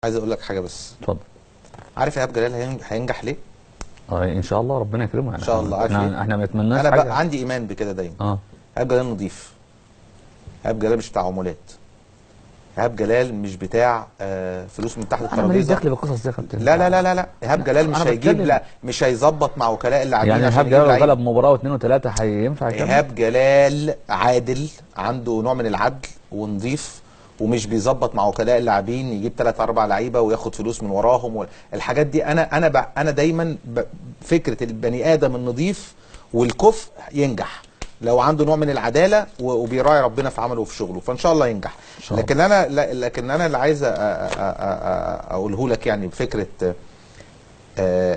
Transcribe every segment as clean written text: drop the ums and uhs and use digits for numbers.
عايز اقول لك حاجه بس. اتفضل. عارف ايهاب جلال هينجح ليه؟ ان شاء الله ربنا يكرمه يعني. ان شاء الله. عارف ليه؟ احنا ما نتمناش انا حاجه. بقى عندي ايمان بكده دايما. ايهاب جلال نضيف. ايهاب جلال مش بتاع عمولات. ايهاب جلال مش بتاع فلوس من تحت الترابيزه. انا ماليش دخل بالقصص دي يا كابتن. لا لا لا لا لا، ايهاب جلال مش هيجيب، لا مش هيظبط مع وكلاء اللاعبين يعني عشان ايهاب يجيب جلال لعيبه. غلب مباراه واثنين وثلاثه هينفع يكمل؟ ايهاب جلال عادل، عنده نوع من العدل ونضيف، ومش بيظبط مع وكلاء اللاعبين يجيب 3 4 لعيبه وياخد فلوس من وراهم الحاجات دي. انا دايما فكره البني ادم النظيف والكفء ينجح لو عنده نوع من العداله وبيراعي ربنا في عمله وفي شغله، فان شاء الله ينجح. لكن انا اللي عايز اقوله لك يعني فكره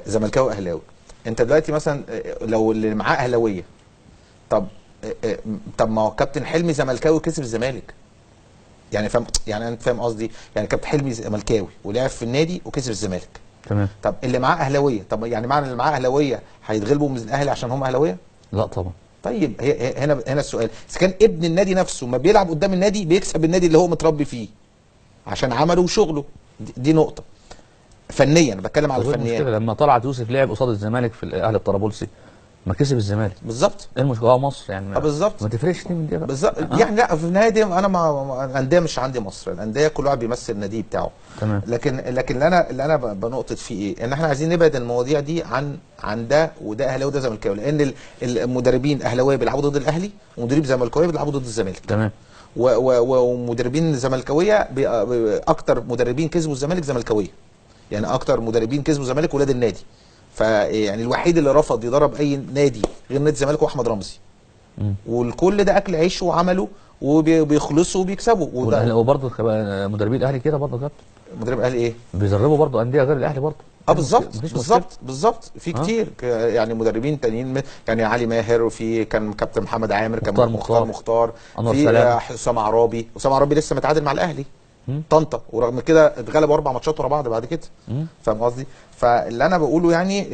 زملكاوي اهلاوي. انت دلوقتي مثلا لو اللي معاه اهلاويه، طب ما هو كابتن حلمي زملكاوي كسب الزمالك. يعني فاهم، يعني انت فاهم قصدي؟ يعني كابتن حلمي زملكاوي ولعب في النادي وكسب الزمالك. تمام. طب اللي معاه اهلاويه، طب يعني معنى اللي معاه اهلاويه هيتغلبوا من الاهلي عشان هم اهلاويه؟ لا طبعا. طيب هنا السؤال، اذا كان ابن النادي نفسه ما بيلعب قدام النادي بيكسب النادي اللي هو متربي فيه عشان عمله وشغله. دي نقطه فنيا، انا بتكلم على الفنيات. المشكله لما طلعت يوسف لعب قصاد الزمالك في الاهلي الطرابلسي ما كسب الزمالك. بالظبط. ايه المشكله؟ هو مصر يعني بالظبط. ما تفرقش دي من دي بقى. بالظبط. يعني لا، في النهايه دي انا الانديه مش عندي مصر، الانديه كل واحد بيمثل النادي بتاعه. تمام. لكن اللي انا بنقطه فيه ايه؟ ان احنا عايزين نبعد المواضيع دي عن ده وده اهلاوي وده زملكاوي، لان المدربين اهلاويه بيلعبوا ضد الاهلي ومدربين زملكاويه بيلعبوا ضد الزمالك. تمام. ومدربين زملكاويه اكتر مدربين كسبوا الزمالك زملكاويه. يعني اكتر مدربين كسبوا الزمالك ولاد النادي. فيعني الوحيد اللي رفض يدرب اي نادي غير نادي الزمالك هو احمد رمزي. والكل ده اكل عيش وعمله وبيخلصوا وبيكسبوا. وبرضه مدربين الاهلي كده برضه يا كابتن. مدرب الاهلي ايه؟ بيدربوا برضه انديه غير الاهلي برضه. بالظبط في كتير يعني مدربين تانيين، يعني علي ماهر، وفي كان كابتن محمد عامر، كان مختار في حسام عرابي. حسام عرابي لسه متعادل مع الاهلي طنطا، ورغم كده اتغلبوا 4 ماتشات ورا بعض بعد كده. فاهم قصدي؟ فاللي انا بقوله يعني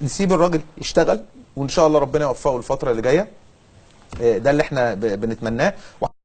نسيب الراجل يشتغل، وان شاء الله ربنا يوفقه الفتره اللي جايه. ده اللي احنا بنتمناه.